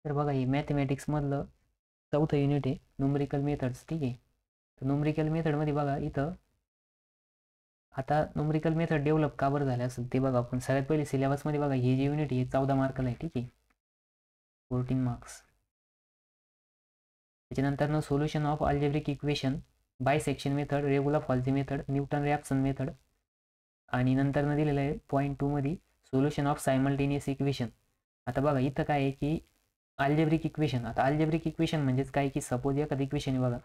तर बघा हे मॅथमॅटिक्स मधलं चौथं युनिट आहे, न्यूमरिकल मेथड्स. ठीक आहे. तर न्यूमरिकल मेथडमध्ये बघा इथं आता न्यूमरिकल मेथड डेव्हलप का बरं झाले असेल ते बघा. आपण सगळ्यात पहिले सिलेबसमध्ये बघा हे जे युनिट आहे 14 मार्कला आहे. ठीक आहे, 14 मार्क्स. त्याच्यानंतर solution of algebraic equation, bisection method, regula falsi method, Newton Raphson method. आणि नंतर दिलेलं आहे पॉईंट 2 मध्ये सोल्युशन ऑफ सायमल्टेनियस इक्वेशन. आता बघा इथं काय आहे की अल्जेब्रिक इक्वेशन. आता अल्जेब्रिक इक्वेशन म्हणजेच काय की सपोज एखादी इक्वेशन आहे बघा,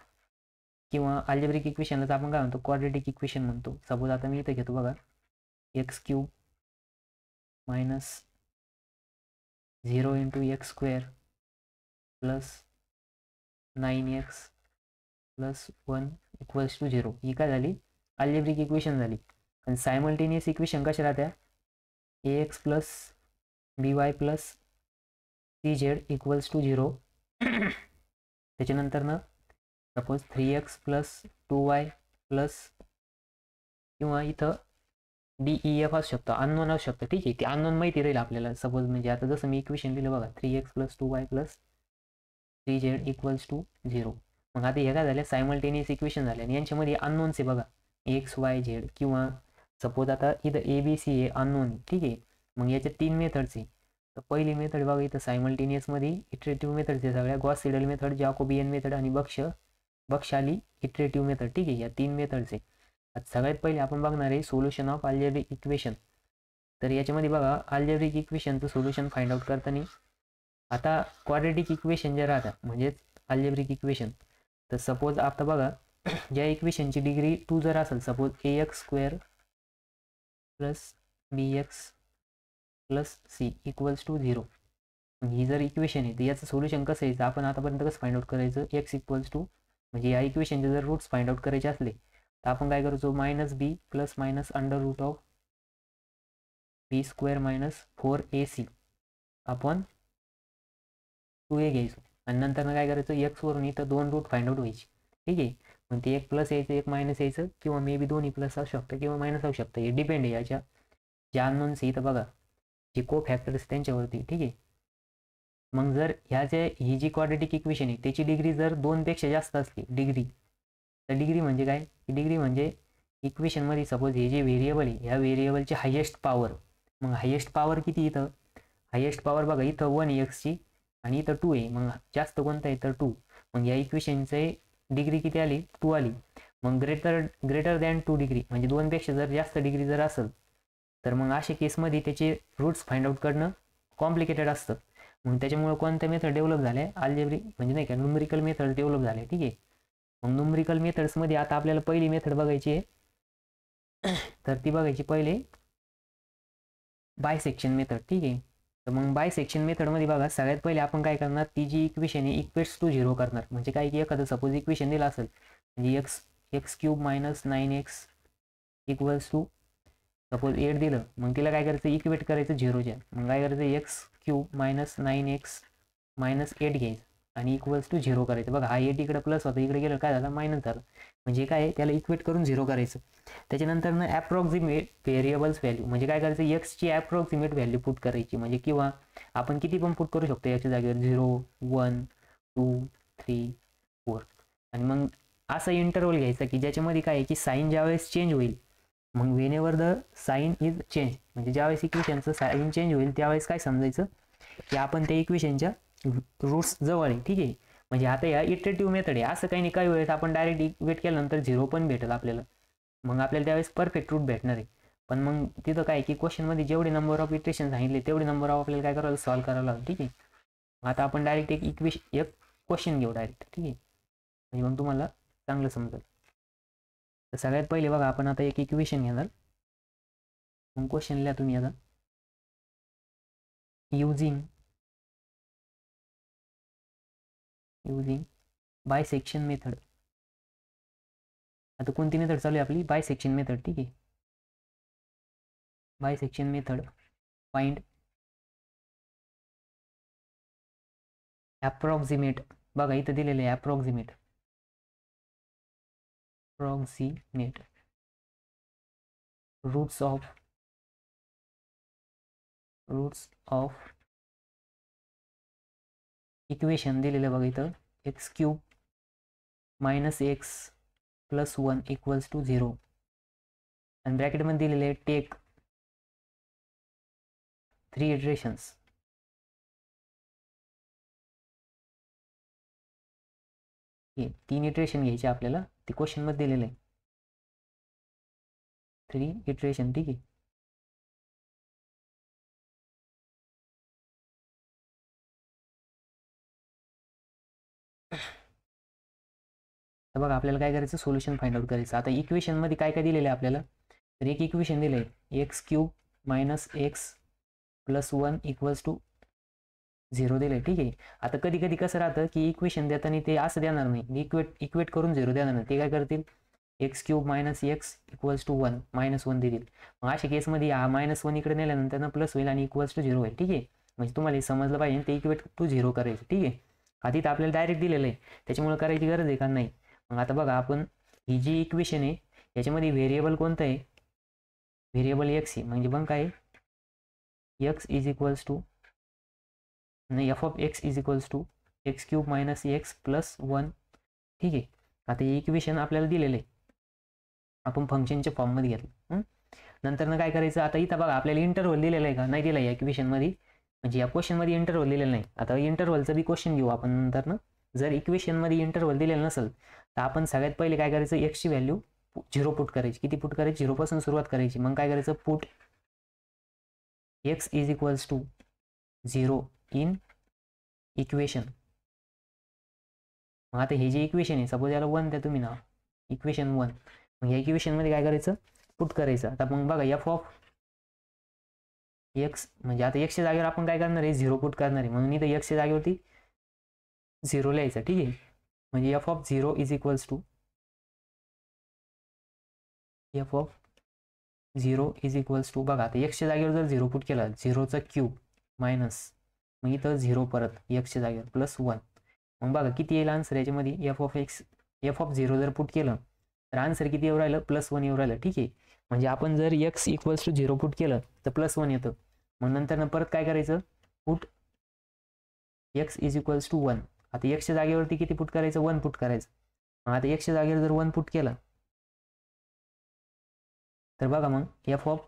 किंवा अल्जेब्रिक इक्वेशनलाच आपण काय म्हणतो, क्वाड्रेटिक इक्वेशन म्हणतो. सपोज आता मी इथं घेतो बघा x cube minus 0 into x square plus 9x plus 1 equals to 0. ही काय झाली, अल्जेब्रिक इक्वेशन झाली. आणि सायमल्टेनियस इक्वेशन कशा राहत्या, ax plus by plus cz equals to 0. त्याच्यानंतर suppose 3x plus 2y plus, किंवा इथं DEF असू शकतं, अननोन असू शकतं. ठीक आहे, ते अननोन माहिती राहील आपल्याला. सपोज म्हणजे आता जसं मी इक्वेशन लिहिलं बघा 3x plus 2y plus 3z equals to 0. मग आता हे काय झालं, सायमल्टेनियस इक्वेशन झाले आणि यांच्यामध्ये अननोन्स आहे बघा, एक्स वाय झेड. किंवा सपोज आता इथं ABC आहे अननोन. ठीक आहे, मग याच्या 3 मेथड्स आहे. तर पहिली मेथड बघा इथं सायमल्टेनियसमध्ये इटरेटिव्ह मेथड्स आहे सगळ्या, गॉस सिडल मेथड, जॅकोबियन मेथड आणि बक्षाली इटरेटिव्ह मेथड. ठीक आहे, या 3 मेथड्स आहे. आता सगळ्यात पहिले आपण बघणार आहे सोल्युशन ऑफ अल्जेब्रिक इक्वेशन. तर याच्यामध्ये बघा अल्जेब्रिक इक्वेशनचं सोल्युशन फाइंड आउट करताना आता क्वाड्रेटिक इक्वेशन जे राहतात म्हणजेच अल्जेब्रिक इक्वेशन. तर सपोज आता बघा ज्या इक्वेशनची डिग्री 2 जर असेल, suppose ax square plus bx plus c equals to 0. ही जर इक्वेशन आहे तर याचं सोल्युशन कसं यायचं, आपण आतापर्यंत कसं फाइंड आउट करायचं, x इक्वल्स टू म्हणजे या इक्वेशनचे जर रूट्स फाइंड आउट करायचे असले तर आपण काय करायचो, minus b plus minus under root of b square minus 4ac आपण 2a घ्यायचो. आणि नंतर काय करायचं, एक्स वरून इथं 2 रूट फाइंड आउट व्हायची. ठीक आहे, मग ते एक प्लस यायचं एक मायनस यायचं, किंवा मे बी दोन्ही प्लस असू शकतं किंवा मायनस असू शकतं. हे डिपेंड आहे याच्या ज्या अननोन्स इथं बघा जे को फॅक्टर्स त्यांच्यावरती. ठीक आहे, मग जर ही जी क्वाड्रेटिक इक्वेशन आहे त्याची डिग्री जर 2 पेक्षा जास्त असली डिग्री, तर डिग्री म्हणजे काय, डिग्री म्हणजे इक्वेशनमध्ये सपोज हे जे व्हेरिएबल आहे ह्या व्हेरिएबलची हायेस्ट पॉवर. मग हायेस्ट पॉवर किती इथं, हायेस्ट पॉवर बघा इथं 1 एक्सची आणि इथं 2 आहे. मग जास्त कोणतं आहे तर 2. मग या इक्वेशनचे डिग्री किती आली, 2 आली. मग ग्रेटर दॅन 2 डिग्री म्हणजे 2 पेक्षा जर जास्त डिग्री जर असेल तर मग अशा केसमध्ये त्याचे रूट्स फाइंड आउट करणं कॉम्प्लिकेटेड असतं. मग त्याच्यामुळे कोणत्या मेथड डेव्हलप झाल्या, अल्जेब्रिक म्हणजे नाही का न्यूमरिकल मेथड डेव्हलप झाले. ठीक आहे, मग न्यूमरिकल मेथड्समध्ये आता आपल्याला पहिली मेथड बघायची आहे. तर ती बघायची पहिले बायसेक्शन मेथड. ठीक आहे, तर मग बायसेक्शन मेथडमध्ये बघा सगळ्यात पहिले आपण काय करणार, ती जी इक्वेशन आहे इक्वेट्स टू 0 करणार. म्हणजे काय की एखादं सपोज इक्वेशन दिलं असेल म्हणजे x cube minus 9x equals to suppose 8 दिलं, मग तिला काय करायचं, इक्वेट करायचं 0च्या. मग काय करायचं, x cube minus 9x minus 8 घ्यायचं आणि इक्वल्स टू 0 करायचं. बघा हा 8 इकडे प्लस होतं, इकडे गेलं काय झालं मायनस झालं. म्हणजे काय त्याला इक्वेट करून 0 करायचं. त्याच्यानंतर ॲप्रॉक्सिमेट व्हेरिएबल्स व्हॅल्यू म्हणजे काय करायचं, एक्सची ॲप्रॉक्सिमेट व्हॅल्यू पुट करायची. म्हणजे किंवा आपण किती पण पुट करू शकतो याच्या जागेवर 0 1 2 3 4. आणि मग असा इंटरवल घ्यायचा की ज्याच्यामध्ये काय आहे की साईन ज्यावेळेस चेंज होईल, मग whenever the sign is change म्हणजे ज्यावेळेस इक्वेशनचं साईन चेंज होईल त्यावेळेस काय समजायचं की आपण त्या इक्वेशनच्या रूट्स जवळ आहे. ठीक आहे, म्हणजे आता या इटरेटिव्ह मेथड आहे. असं काही नाही, काही वेळेस आपण डायरेक्ट इक्वेट केल्यानंतर 0 पण भेटेल आपल्याला, मग आपल्याला त्यावेळेस परफेक्ट रूट भेटणार आहे. पण मग तिथं काय की क्वेश्चनमध्ये जेवढे नंबर ऑफ इटरेशन सांगितले तेवढे नंबर ऑफ आपल्याला काय करावं, सॉल्व्ह करावं लागेल. ठीक आहे, आता आपण डायरेक्ट एक क्वेश्चन घेऊ डायरेक्ट. ठीक आहे, म्हणजे मग तुम्हाला चांगलं समजेल. तर सगळ्यात पहिले बघा आपण आता एक इक्वेशन घेणार. मग क्वेश्चन लिहा तुम्ही आता, युझिंग बायसेक्शन मेथड. आता कोणती मेथड चालू आहे आपली, बायसेक्शन मेथड. ठीक आहे, बायसेक्शन मेथड फाइंड अप्रॉक्सिमेट. बघा इथं दिलेलं आहे अप्रॉक्सिमेट रूट्स ऑफ इक्वेशन दिलेलं बघा इथं x cube minus x plus 1 equals to 0 आणि ब्रॅकेटमध्ये दिलेले टेक 3 इटरेशन्स. हे 3 इटरेशन घ्यायचे आपल्याला, ते क्वेश्चनमध्ये दिलेलं आहे 3 इटरेशन. ठीक आहे. तर बघा आपल्याला काय करायचं, सोल्युशन फाइंड आउट करायचं. आता इक्वेशनमध्ये काय काय दिलेलं आहे आपल्याला, तर एक इक्वेशन दिलं आहे x cube minus x plus 1 equals to 0 दिलं आहे. ठीक आहे. आता कधी कधी कसं राहतं की इक्वेशन देताना ते असं देणार नाही, इक्वेट करून 0 देणार नाही. ते काय करतील, x cube minus x equals to 1 -1 देतील. मग अशा केसमध्ये हा -1 इकडे नेल्यानंतर ना प्लस होईल आणि इक्वल्स टू 0 होईल. ठीक आहे. म्हणजे तुम्हाला हे समजलं पाहिजे, ते इक्वेट टू 0 करायचं. ठीक आहे. आधी तर आपल्याला डायरेक्ट दिलेलं आहे, त्याच्यामुळे करायची गरज आहे का नाही. मग आता बघा आपण ही जी इक्वेशन आहे याच्यामध्ये व्हेरिएबल कोणतं आहे, व्हेरिएबल एक्स आहे. म्हणजे मग काय, एक्स इज इक्वल्स टू नाही f of x is equals to x cube minus x plus 1. ठीक आहे. आता हे इक्वेशन आपल्याला दिलेलं आहे, आपण फंक्शनच्या फॉर्ममध्ये घेतलं. नंतर ना काय करायचं, आता इथं बघा आपल्याला इंटरव्हल दिलेलं आहे का, नाही दिलं या इक्वेशनमध्ये, म्हणजे या क्वेश्चनमध्ये इंटरव्हल दिलेलं नाही. आता इंटरव्हलचं बी क्वेश्चन घेऊ आपण नंतर ना. जर इक्वेशनमध्ये इंटरव्हल दिलेलं नसेल तर आपण सगळ्यात पहिले काय करायचं, एक्सची व्हॅल्यू 0 पुट करायची. किती पुट करायची, 0 पासून सुरुवात करायची. मग काय करायचं, put x is equals to 0 in equation. मग आता हे जे इक्वेशन आहे, सपोज याला 1 द्या तुम्ही ना, इक्वेशन 1. मग या इक्वेशनमध्ये काय करायचं, पुट करायचं. आता मग बघा एफ ऑफ एक्स, म्हणजे आता एक्सच्या जागेवर आपण काय करणार आहे, 0 पुट करणार आहे. म्हणून इथं एक्सच्या जागेवरती 0 लिहायचं. ठीक आहे. म्हणजे f of 0 is equals to f of 0 is equals to, बघा आता एक्सच्या जागेवर जर 0 पुट केला, 0चा क्यूब मायनस, मग इथं 0 परत एक्सच्या जागेवर प्लस 1. मग बघा किती येईल आन्सर याच्यामध्ये, एफ ऑफ 0 जर पुट केलं तर आन्सर किती येऊ राहिलं, +1 येऊ राहिलं. ठीक आहे. म्हणजे आपण जर एक्स इक्वल्स टू 0 पुट केलं तर +1 येतं. मग नंतर परत काय करायचं, put x is equals to 1. आता एक्सच्या जागेवरती किती पुट करायचं, 1 पुट करायचं. मग आता एक्सच्या जागेवर जर 1 पुट केलं तर बघा मग f of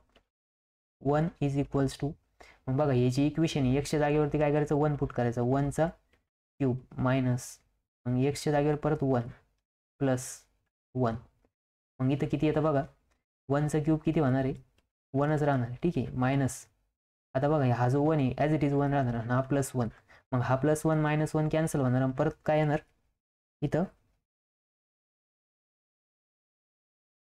1 is equals to, मग बघा हे जी इक्वेशन आहे एक्सच्या जागेवरती काय करायचं, 1 पुट करायचं, 1चा क्यूब मायनस, मग एक्सच्या जागेवर परत 1 प्लस 1. मग इथं किती येतं बघा, 1चा क्यूब किती होणार आहे, 1च राहणार आहे. ठीक आहे. मायनस, आता बघा हा जो 1 आहे ॲज इट इज 1 राहणार आणि हा +1. मग हा +1 -1 कॅन्सल होणार आणि परत काय येणार, इथं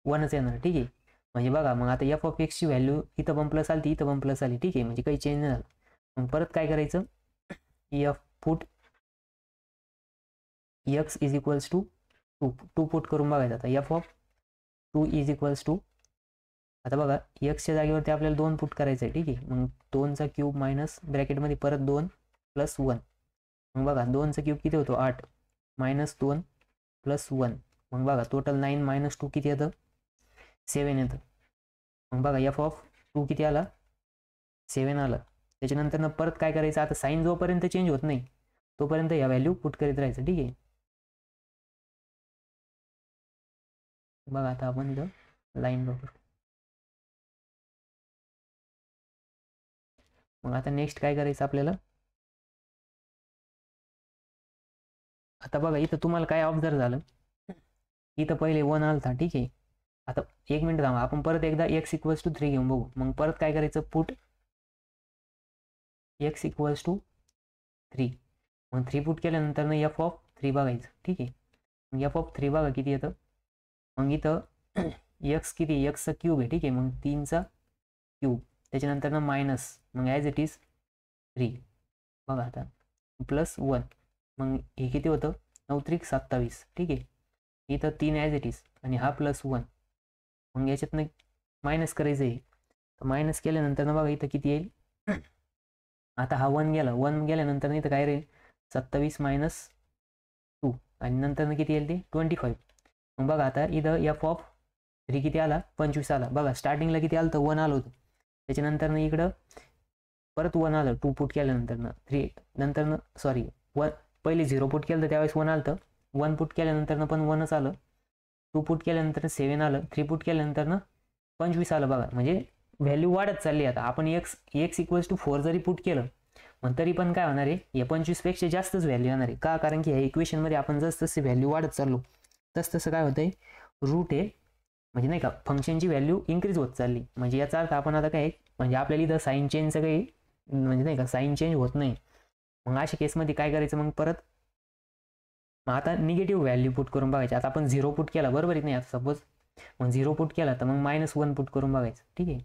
1च येणार. ठीक आहे. म्हणजे बघा मग आता एफ ऑफ एक्सची व्हॅल्यू इथं पण प्लस आली, इथं पण प्लस आली. ठीक आहे. म्हणजे काही चेंज नाही झालं. मग परत काय करायचं, f put x is equals to 2 put करून बघायचं. आता f of 2 is equals to, आता बघा एक्सच्या जागेवरती आपल्याला 2 पुट करायचं आहे. ठीक आहे. मग 2चा क्यूब मायनस ब्रॅकेटमध्ये परत 2 प्लस 1. मग बघा 2चा क्यूब किती होतो, 8 -2 प्लस 1. मग बघा टोटल 9 - 2 किती येतं, 7 येतं. मग बघा एफ ऑफ 2 किती आला, 7 आला. त्याच्यानंतर परत काय करायचं, आता साईन जोपर्यंत चेंज होत नाही तोपर्यंत या व्हॅल्यू पुट करीत राहायचं. ठीक आहे. बघा आता आपण इथं लाईन बघू. मग आता नेक्स्ट काय करायचं आपल्याला, आता बघा इथं तुम्हाला काय ऑब्झर्व झालं, इथं पहिले 1 आलता. ठीक आहे. आता 1 मिनिट थांबा, आपण परत एकदा x इक्वल्स टू 3 घेऊन बघू. मग परत काय करायचं, पुट x इक्वल्स टू 3. मग 3 पुट केल्यानंतर एफ ऑफ 3 बघायचं. ठीक आहे. मग एफ ऑफ 3 बघा किती येतं, मग इथं एक्स किती, एक्सचा क्यूब आहे. ठीक आहे. मग 3चा क्यूब, त्याच्यानंतर मायनस, मग ॲज इट इज 3. बघा आता +1. मग हे किती होतं, 9 × 27. ठीक आहे. इथं 3 ॲज इट इज आणि हा +1. मग याच्यातनं मायनस करायचं आहे. तर मायनस केल्यानंतर बघा इथं किती येईल, आता हा 1 गेला, 1 गेल्यानंतर इथं काय राहील, 27 - 2 आणि नंतर किती येईल ते 25. मग बघा आता इथं एफ ऑफ 3 किती आला, 25 आला. बघा स्टार्टिंगला किती आलं तर 1 आलं होतं. त्याच्यानंतर इकडं परत 1 आलं 2 पुट केल्यानंतर 3 नंतर सॉरी वन पहिले 0 पुट केलं तर त्यावेळेस 1 आलं, 1 पुट केल्यानंतर पण 1च आलं, 2 पुट केल्यानंतर 7 आलं, 3 पुट केल्यानंतर 25 आलं. बघा म्हणजे व्हॅल्यू वाढत चालली. आता आपण x इक्वल्स टू 4 जरी पुट केलं पण तरी पण काय होणार आहे, या 25 पेक्षा जास्तच व्हॅल्यू येणार आहे. का? कारण की ह्या इक्वेशनमध्ये आपण जसं व्हॅल्यू वाढत चाललो तसं काय होतंय, रूट आहे म्हणजे नाही का फंक्शनची व्हॅल्यू इन्क्रीज होत चालली. म्हणजे याचा अर्थ आपण आता काय, म्हणजे आपल्याला इथं साईन चेंजचं काही म्हणजे नाही का साईन चेंज होत नाही. मग अशा केसमध्ये काय करायचं, मग परत मग आता निगेटिव्ह व्हॅल्यू पुट करून बघायची. आता आपण 0 पुट केला बरोबर आहे नाही, आता सपोज मग 0 पुट केला तर मग -1 पुट करून बघायचं. ठीक आहे.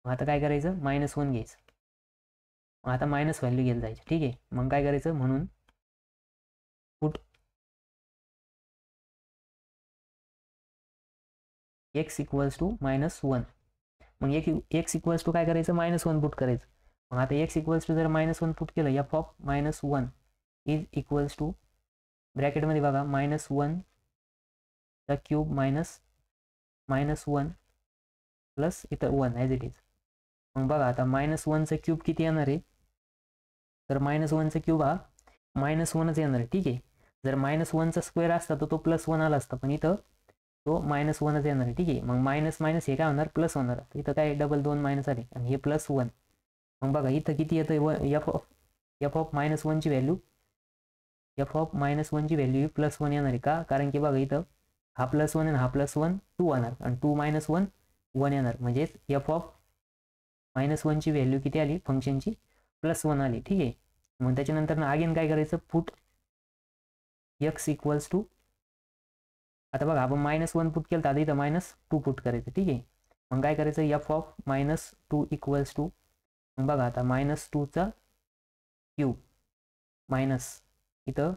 मग आता काय करायचं, -1 घ्यायचं. मग आता मायनस व्हॅल्यू घ्यायला जायची. ठीक आहे. मग काय करायचं, म्हणून पुट x इक्वल्स टू -1. मग x इक्वल्स टू काय करायचं, -1 पुट करायचं. मग आता x इक्वल्स टू जर -1 पुट केलं, f of -1 is equals to ब्रॅकेटमध्ये बघा -1 चा क्यूब -1 प्लस इथं 1 ॲज इट इज. मग बघा आता -1 चा क्यूब किती येणार आहे, तर -1 चा क्यूब हा -1च येणार आहे. ठीक आहे. जर -1 चा स्क्वेअर असता तर तो +1 आला असता, पण इथं तो -1च येणार आहे. ठीक आहे. मग मायनस हे काय होणार, प्लस होणार. इथं काय डबल 2 मायनस आले आणि हे +1. मग बघा इथं किती येतं, एफ ऑफ -1 ची व्हॅल्यू +1 येणार आहे. का? कारण की बघा इथं हा +1 आणि हा +1 2 येणार आणि 2 - 1 1 येणार. म्हणजे एफ ऑफ -1 ची व्हॅल्यू किती आली फंक्शनची, +1 आली. ठीक आहे. मग त्याच्यानंतर अगेन काय करायचं, पुट x इक्वल्स टू, आता बघा आपण -1 पुट केलं तर आता इथं -2 पुट करायचं. ठीक आहे. मग काय करायचं, f ऑफ -2 इक्वल्स टू, मग बघा आता -2 चा क्यूब मायनस इथं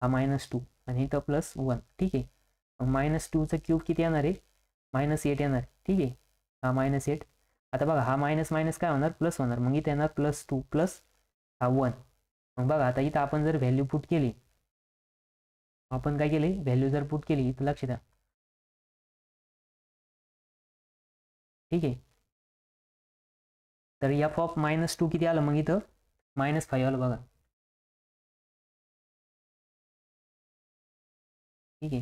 हा -2 आणि इथं +1. ठीक आहे. मग -2 चा क्यूब किती येणार आहे, -8 येणार. ठीक आहे. हा -8. आता बघा हा मायनस काय होणार, प्लस होणार. मग इथे येणार +2 प्लस हा 1. मग बघा आता इथं आपण जर व्हॅल्यू पुट केली, आपण काय केले, व्हॅल्यू जर पुट केली इथं लक्ष द्या. ठीक आहे. तर f ऑफ -2 किती आलं, मग इथं -5 आलं बघा. ठीक आहे.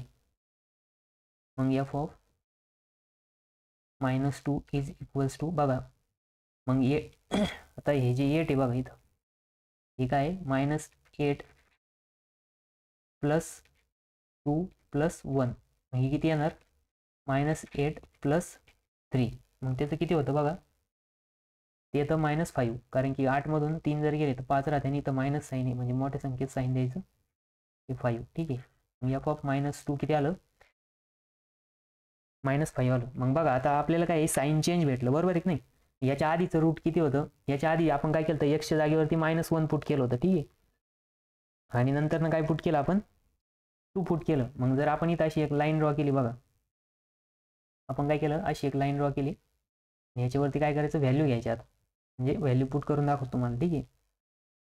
मग f of -2 is equals to, बघा मग ये आता हे जे 8 आहे बघा इथं, हे काय आहे, -8 + 2 + 1. मग हे किती येणार, -8 + 3. मग त्याचं किती होतं बघा, ते येतं -5. कारण की 8 मधून 3 जर गेले तर 5 राहते आणि इथं मायनस साईन आहे, म्हणजे मोठ्या संख्येत साईन द्यायचं, हे 5. ठीक आहे. मग f ऑफ -2 किती आलं, -5 आलं. मग बघा आता आपल्याला काय साईन चेंज भेटलं बरोबर आहे की नाही. याच्या आधीचं रूट किती होतं, याच्या आधी आपण काय केलं तर एक्सच्या जागेवरती -1 पुट केलं होतं. ठीक आहे. आणि नंतर काय पुट केलं आपण, 2 पुट केलं. मग जर आपण इथं अशी एक लाईन ड्रॉ केली, बघा आपण काय केलं, अशी एक लाईन ड्रॉ केली, याच्यावरती काय करायचं, व्हॅल्यू घ्यायची. आता म्हणजे व्हॅल्यू पुट करून दाखवतो तुम्हाला. ठीक आहे.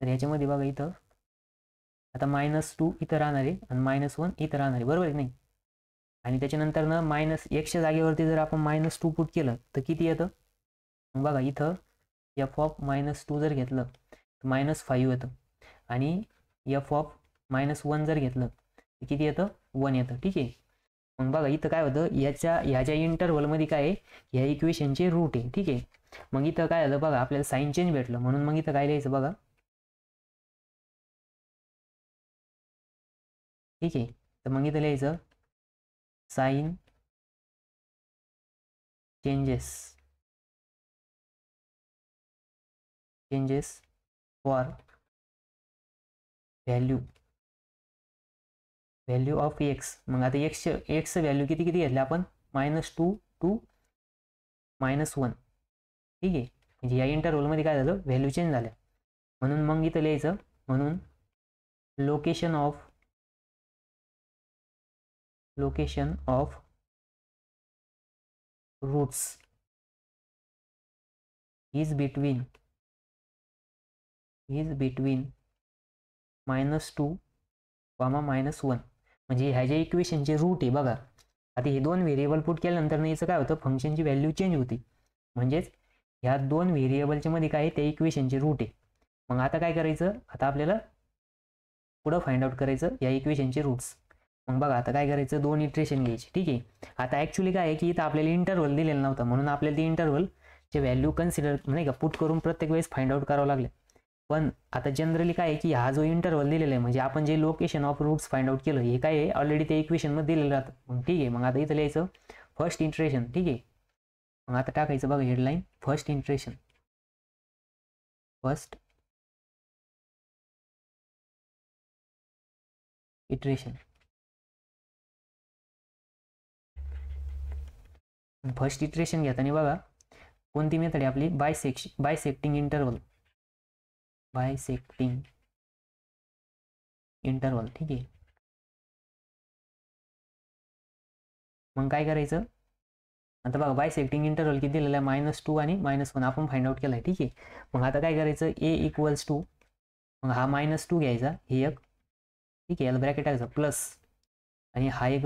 तर याच्यामध्ये बघा इथं आता -2 इथं राहणार आहे आणि -1 इथं राहणार आहे बरोबर आहे नाही. आणि त्याच्यानंतर -1च्या जागेवरती जर आपण -2 पुट केलं तर किती येतं, मग बघा इथं f ऑफ -2 जर घेतलं तर -5 येतं आणि f ऑफ -1 जर घेतलं तर किती येतं, 1 येतं. ठीक आहे. मग बघा इथं काय होतं, ह्या ज्या इंटरव्हलमध्ये काय आहे, ह्या इक्वेशनचे रूट आहे. ठीक आहे. मग इथं काय झालं बघा, आपल्याला साईन चेंज भेटलं, म्हणून मग इथं काय लिहायचं बघा. ठीक आहे. तर मग इथं लिहायचं sign changes for value of x. मग आता एक्सचं व्हॅल्यू किती घेतलं आपण, -2 to -1. ठीक आहे. म्हणजे या इंटरव्हलमध्ये काय झालं, व्हॅल्यू चेंज झाल्या. म्हणून मग इथं लिहायचं, म्हणून location of roots is between -2, -1. म्हणजे ह्या ज्या इक्वेशनचे रूट आहे बघा, आता हे 2 व्हेरिएबल पुट केल्यानंतर याचं काय होतं, फंक्शनची व्हॅल्यू चेंज होती. म्हणजेच ह्या 2 व्हेरिएबलच्या मध्ये काय आहे, त्या इक्वेशनचे रूट आहे. मग आता काय करायचं, आता आपल्याला पुढं फाइंड आउट करायचं या इक्वेशनचे रूट्स. मग बघा आता काय करायचं, 2 इटरेशन घ्यायची. ठीक आहे. आता ॲक्च्युली काय आहे की इथं आपल्याला इंटरव्हल दिलेला नव्हता, म्हणून आपल्याला ती इंटरव्हलचे व्हॅल्यू कन्सिडर नाही का पुट करून प्रत्येक वेळेस फाइंड आउट करावं लागले. पण आता जनरली काय आहे की हा जो इंटरव्हल दिलेला आहे म्हणजे आपण जे location of roots find out केलं हे काय आहे ऑलरेडी त्या इक्वेशनमध्ये दिलेलं राहतं. मग ठीक आहे. मग आता इथं लिहायचं फर्स्ट इटरेशन. ठीक आहे. मग आता टाकायचं बघा headline first iteration. First iteration. First iteration घेताना बघा कोणती मेथड आहे आपली, बायसेक्टिंग इंटरव्हल. बायसेक्टिंग इंटरव्हल. ठीक आहे. मग काय करायचं आता बघा बायसेक्टिंग इंटरव्हल किती दिलेला आहे, -2 आणि -1 आपण फाइंड आउट केला आहे. ठीक आहे. मग आता काय करायचं a = 2, मग हा -2 घ्यायचा हे एक. ठीक आहे. याला ब्रॅकेट टाकायचं प्लस आणि हा एक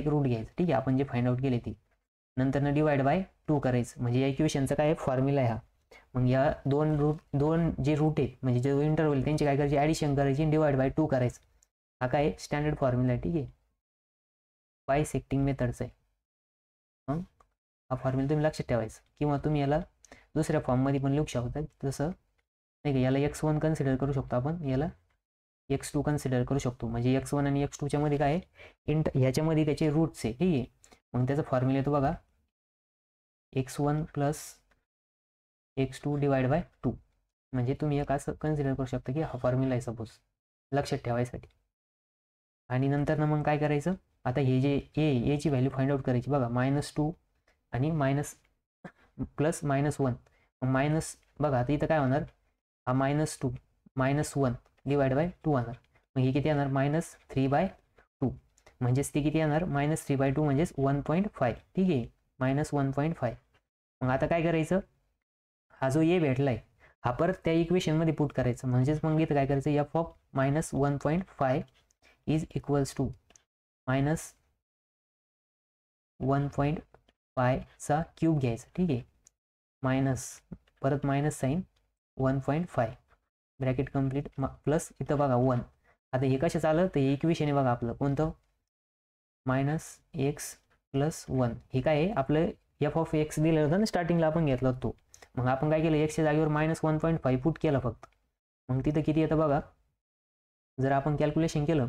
रूट घ्यायचा. ठीक आहे. आपण जे फाइंड आउट केले ती नंतर डिवाइड बाय 2 करायचं. म्हणजे या इक्वेशनचा काय फॉर्म्युला आहे हा. मग या दोन जे रूट आहेत म्हणजे जो इंटरव्हल त्यांची काय करायची ॲडिशन करायची, डिवाइड बाय 2 करायचं. हा काय स्टँडर्ड फॉर्म्युला आहे. ठीक आहे. बायसेक्टिंग मेथडचा आहे. मग हा फॉर्म्युला तुम्ही लक्षात ठेवायचं, किंवा तुम्ही याला दुसऱ्या फॉर्ममध्ये पण लिहू शकता. जसं नाही का याला x1 कन्सिडर करू शकतो आपण, याला x2 कन्सिडर करू शकतो. म्हणजे x1 आणि x2च्या मध्ये काय आहे ह्याच्यामध्ये त्याचे रूट्स आहे. ठीक आहे. मग त्याचा फॉर्म्युला येतो बघा x1 + x2 डिवाइड बाय 2. म्हणजे तुम्ही एक असं कन्सिडर करू शकता की हा फॉर्म्युला आहे सपोज, लक्षात ठेवायसाठी. आणि नंतर ना मग काय करायचं आता हे जे ची व्हॅल्यू फाइंड आउट करायची बघा -2 आणि प्लस -1. मायनस बघा आता इथं काय होणार, हा -2 -1 डिवाइड बाय 2 होणार. मग हे किती येणार -3/2. म्हणजेच ते किती येणार -3/2 म्हणजेच 1.5. ठीक आहे. -1.5. मग आता काय करायचं हा जो a भेटलाय हा परत त्या इक्वेशनमध्ये पुट करायचं. म्हणजेच मग इथं काय करायचं f of -1.5 is equals to -1.5चा क्यूब घ्यायचा. ठीक आहे. मायनस परत minus sign 1.5 bracket complete plus इथं बघा 1. आता हे कशाचं आलं तर हे इक्वेशन आहे बघा आपलं कोणतं -x + 1. हे काय आहे आपलं f ऑफ x दिलं होतं ना स्टार्टिंगला आपण घेतला तो. मग आपण काय केलं x च्या जागेवर -1.5 पुट केलं फक्त. मग तिथं किती येतं बघा जर आपण कॅल्क्युलेशन केलं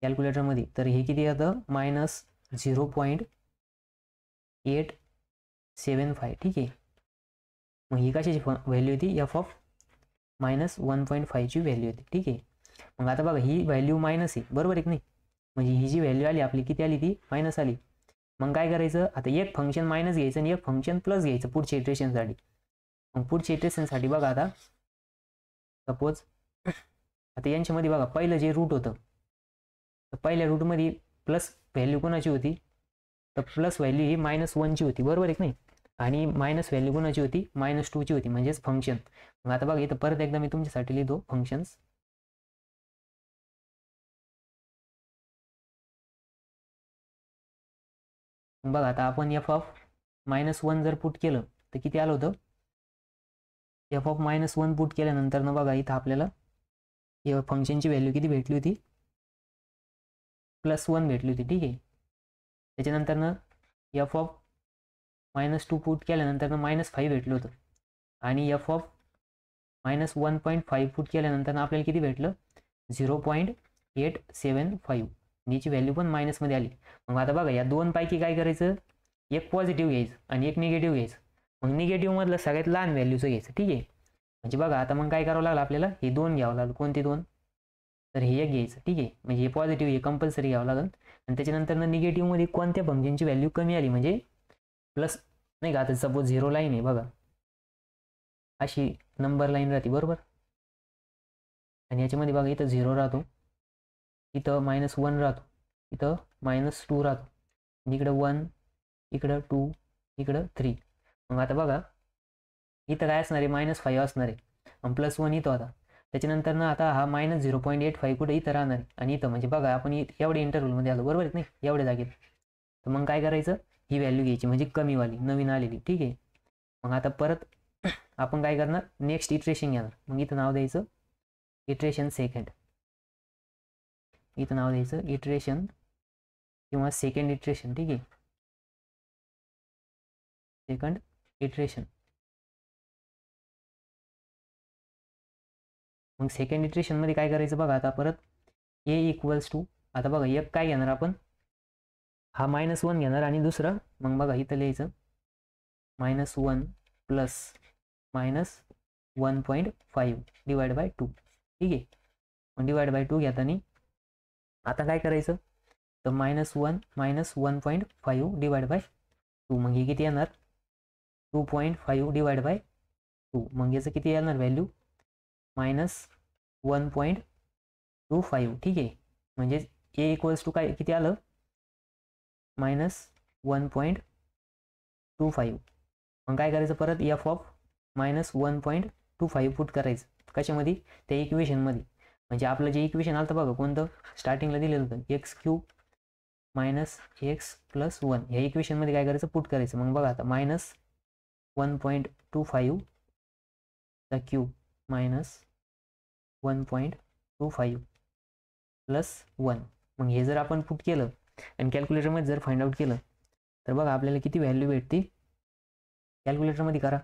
कॅल्क्युलेटरमध्ये तर हे किती येतं -0.875. ठीक आहे. मग ही कशाची व्हॅल्यू होती f ऑफ -1.5 ची व्हॅल्यू होती. ठीक आहे. मग आता बघा ही व्हॅल्यू मायनस आहे बरोबर आहे की नाही, म्हणजे ही जी व्हॅल्यू आली आपली किती आली ती मायनस आली. मग काय करायचं आता एक फंक्शन मायनस घ्यायचं आणि एक फंक्शन प्लस घ्यायचं पुढच्या इटरेशनसाठी. मग पुढच्या इटरेशनसाठी बघा आता सपोज आता यांच्यामध्ये बघा पहिलं जे रूट होतं तर पहिल्या रूटमध्ये प्लस व्हॅल्यू कोणाची होती तर प्लस व्हॅल्यू ही -1ची होती बरोबर आहे की नाही, आणि मायनस व्हॅल्यू कोणाची होती -2ची होती म्हणजेच फंक्शन. मग आता बघा इथं परत एकदा मी तुमच्यासाठी लिहितो फंक्शन्स. बघा आता आपण f ऑफ -1 जर पुट केलं तर किती आलं होतं f ऑफ -1 पुट केल्यानंतर ना बघा इथं आपल्याला या फंक्शनची व्हॅल्यू किती भेटली होती +1 भेटली होती. ठीक आहे. त्याच्यानंतर ना f ऑफ -2 पुट केल्यानंतर ना -5 भेटलं होतं आणि f ऑफ -1.5 पुट केल्यानंतर आपल्याला किती भेटलं 0.875. याची व्हॅल्यू पण मायनसमध्ये आली. मग आता बघा या दोन पैकी काय करायचं एक पॉझिटिव्ह घ्यायचं आणि एक निगेटिव्ह घ्यायचं. मग निगेटिव्ह मधलं सगळ्यात लहान व्हॅल्यूचं घ्यायचं. ठीक आहे. म्हणजे बघा आता मग काय करावं लागलं आपल्याला हे दोन घ्यावं लागलं. कोणते दोन तर हे एक घ्यायचं. ठीक आहे. म्हणजे हे पॉझिटिव्ह हे कंपल्सरी घ्यावं लागेल. आणि त्याच्यानंतर निगेटिव्ह मध्ये कोणत्या फंक्शनची व्हॅल्यू कमी आली म्हणजे प्लस नाही का आता सपोज 0 लाईन आहे बघा अशी नंबर लाईन राहते बरोबर, आणि याच्यामध्ये बघा इथं 0 राहतो, इथं -1 राहतो, इथं -2 राहतो, इकडं 1 इकडं 2 इकडं 3. मग आता बघा इथं काय असणार आहे -5 असणार आहे आणि +1 इथं होता. त्याच्यानंतर ना आता हा -0.85 कुठे इथं राहणार आहे आणि इथं म्हणजे बघा आपण एवढ्या इंटरव्हलमध्ये आलो बरोबर आहे नाही एवढ्या जागेत. तर मग काय करायचं ही व्हॅल्यू घ्यायची म्हणजे कमीवाली नवीन आलेली. ठीक आहे. मग आता परत आपण काय करणार नेक्स्ट इटरेशन घेणार. मग इथं नाव द्यायचं इटरेशन सेकंड. इथं नाव द्यायचं इटरेशन किंवा सेकंड इटरेशन. ठीक आहे, सेकंड इटरेशन. मग सेकंड इटरेशनमध्ये काय करायचं बघा आता परत ए इक्वल्स टू, आता बघा एक काय घेणार आपण, हा -1 घेणार आणि दुसरं मग बघा इथं लिहायचं -1 प्लस -1.5 डिवाइड बाय 2. ठीक आहे, मग डिवाइड बाय 2 घेताना आता काय करायचं तर -1 -1.5 डिवाइड बाय 2, मग हे किती येणार 2.5 डिवाइड बाय 2, मग याचं किती येणार व्हॅल्यू -1.25. ठीक आहे, म्हणजे ए इक्वल्स टू काय किती आलं -1.25. मग काय करायचं परत एफ ऑफ -1.25 पुट करायचं कशामध्ये त्या इक्वेशनमध्ये, म्हणजे आपलं जे इक्वेशन आलं बघा कोणतं स्टार्टिंगला दिलेलं होतं x³ -x + 1, ह्या इक्वेशनमध्ये काय करायचं पुट करायचं. मग बघा आता -1.25 चा क्यूब -1.25 + 1, मग हे जर आपण पुट केलं आणि कॅल्क्युलेटरमध्ये जर फाइंड आउट केलं तर बघा आपल्याला किती व्हॅल्यू भेटते, कॅल्क्युलेटरमध्ये करा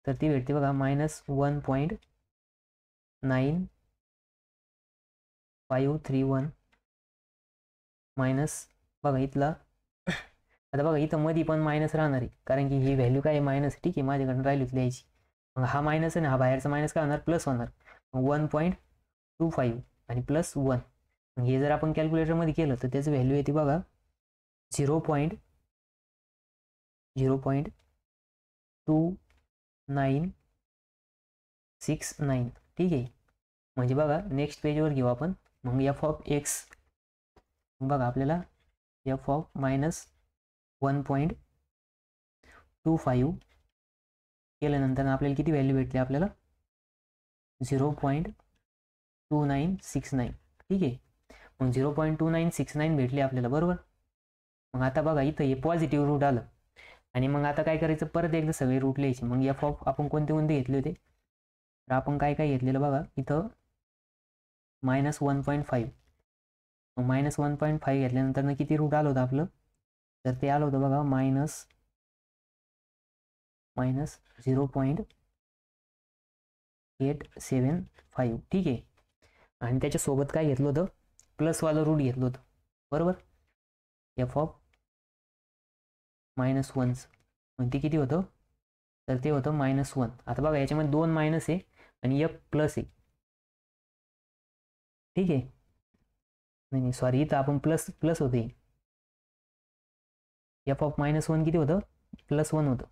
तर ती भेटते बघा -1.9531 मायनस बघा इथला आता बघा इथं मध्ये पण मायनस राहणार आहे कारण की ही व्हॅल्यू काय मायनस. ठीक आहे, माझ्याकडून राहिलीच लिहायची, मग हा मायनस आहे ना, हा बाहेरचा मायनस काय होणार प्लस होणार, मग 1.25 आणि +1, मग हे जर आपण कॅल्क्युलेटरमध्ये केलं तर त्याचं व्हॅल्यू येते बघा 0.0969. ठीक आहे, म्हणजे बघा नेक्स्ट पेजवर घेऊ आपण, मग एफ ऑफ एक्स बघा आपल्याला एफ ऑफ -1.25 केल्यानंतर आपल्याला किती व्हॅल्यू भेटली आपल्याला 0.2969. ठीक आहे, मग 0.2969 भेटली आपल्याला बरोबर. मग आता बघा इथं हे पॉझिटिव्ह रूट आलं आणि मग आता काय करायचं परत एकदा सगळे रूट लिहायचे. मग एफ ऑफ आपण कोणते कोणते घेतले होते तर आपण काय काय घेतलेलं बघा इथं -1.5, मग -1.5 घेतल्यानंतर किती रूट आलं होतं आपलं तर ते आलं होतं बघा -0.875. ठीक आहे, आणि त्याच्यासोबत काय घेतलं होतं प्लसवालं रूट घेतलं होतं बरोबर एफ ऑफ -1, मग ते किती होतं तर ते होतं -1. आता बघा याच्यामध्ये 2 मायनस आहे आणि एक प्लस आहे. ठीक आहे, नाही सॉरी इथं आपण प्लस होते, एफ ऑफ -1 किती होतं +1 होतं,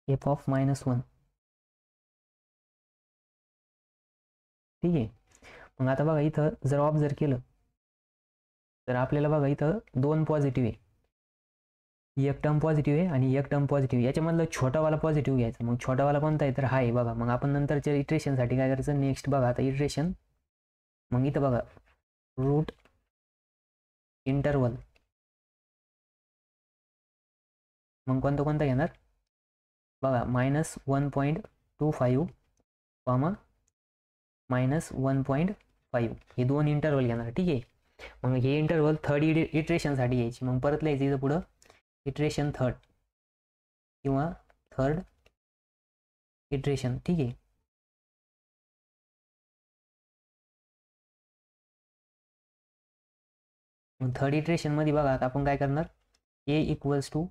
एफ ऑफ -1. ठीक आहे, मग आता बघा इथं जर ऑब्झर्व केलं तर आपल्याला बघा इथं 2 पॉझिटिव्ह आहे, एक टर्म पॉझिटिव्ह आहे आणि एक टर्म पॉझिटिव्ह आहे, याच्यामधलं छोटावाला पॉझिटिव्ह घ्यायचा. मग छोटावाला कोणता आहे तर हा आहे बघा. मग आपण नंतरच्या इटरेशनसाठी काय करायचं नेक्स्ट बघा आता इटरेशन, मग इथं बघा रूट इंटरवल, मग कोणता घेणार बघा -1.25 -1.5 हे 2 इंटरवल घेणार. ठीक आहे, मग हे इंटरवल थर्ड इटरेशनसाठी यायची, मग परत लिहायचं इथं पुढं इटरेशन थर्ड किंवा थर्ड इटरेशन. ठीक आहे, मग थर्ड इटरेशनमध्ये बघा आता आपण काय करणार ए इक्वल्स टू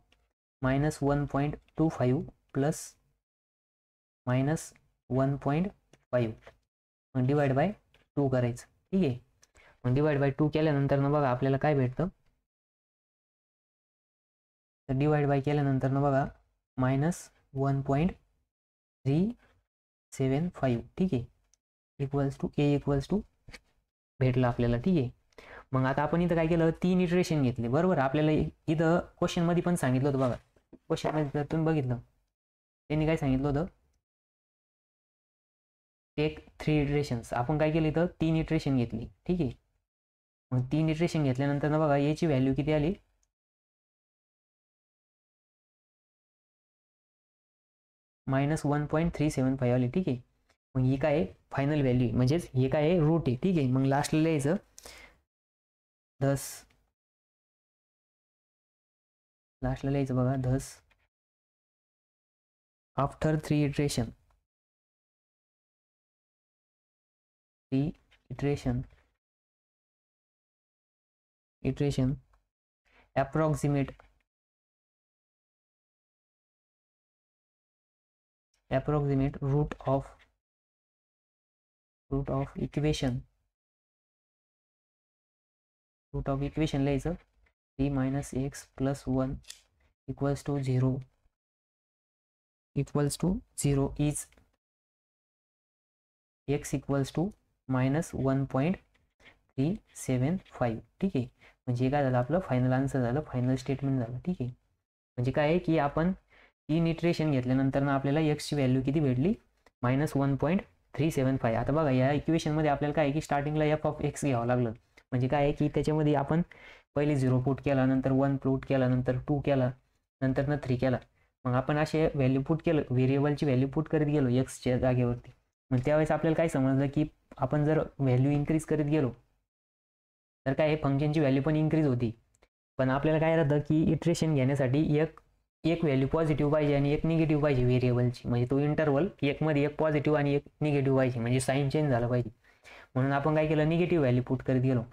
-1.25 प्लस -1.5 मग डिवाइड बाय 2 करायचं. ठीक आहे, मग डिवाइड बाय 2 केल्यानंतर ना बघा आपल्याला काय भेटतं तर डिवाइड बाय केल्यानंतर ना बघा -1.375. ठीक आहे, equals to a equals to भेटलं आपल्याला. ठीक आहे, मग आता आपण इथं काय केलं 3 इटरेशन घेतले बरोबर. आपल्याला इथं क्वेश्चनमध्ये पण सांगितलं होतं बघा, क्वेश्चनमध्ये जर तुम्ही बघितलं त्यांनी काय सांगितलं होतं टेक 3 इटरेशन्स, आपण काय केलं इथं 3 इटरेशन घेतली. ठीक आहे, मग 3 इटरेशन घेतल्यानंतर ना बघा याची व्हॅल्यू किती आली -1.375 आली, ठीक आहे. मग ही काय आहे, फायनल व्हॅल्यू आहे, म्हणजेच हे काय आहे, रूट आहे, ठीक आहे. मग लास्टला लिहायचं धस, लास्टला लिहायचं बघा Dhas after 3 iteration approximate root of equation लिहायचं 3 - x + 1 = 0 is x = -1.375, ठीक आहे. म्हणजे काय झालं, आपलं फायनल आन्सर झालं, फायनल स्टेटमेंट झालं, ठीक आहे. म्हणजे काय आहे की आपण 3 इटरेशन घेतल्यानंतर ना आपल्याला एक्सची व्हॅल्यू किती भेटली, -1.375. आता बघा या इक्वेशनमध्ये आपल्याला काय आहे की स्टार्टिंगला f(x) घ्यावं लागलं. म्हणजे काय आहे की त्याच्यामध्ये आपण पहिले 0 पुट केला, नंतर 1 पुट केला, नंतर 2 केला, नंतर 3 केला. मग आपण असे व्हॅल्यू पुट केलं, व्हेरिएबलची व्हॅल्यू पुट करत गेलो एक्सच्या जागेवरती. मग त्यावेळेस आपल्याला काय समजलं की आपण जर व्हॅल्यू इन्क्रीज करत गेलो तर काय फंक्शनची व्हॅल्यू पण इन्क्रीज होती. पण आपल्याला काय राहतं की इटरेशन घेण्यासाठी एक व्हॅल्यू पॉझिटिव्ह पाहिजे आणि एक निगेटिव्ह पाहिजे व्हेरिएबलची. म्हणजे तो इंटरवल एकमध्ये एक पॉझिटिव्ह आणि एक निगेटिव्ह पाहिजे, म्हणजे साईन चेंज झाला पाहिजे. म्हणून आपण काय केलं, निगेटिव्ह व्हॅल्यू पुट करत गेलो.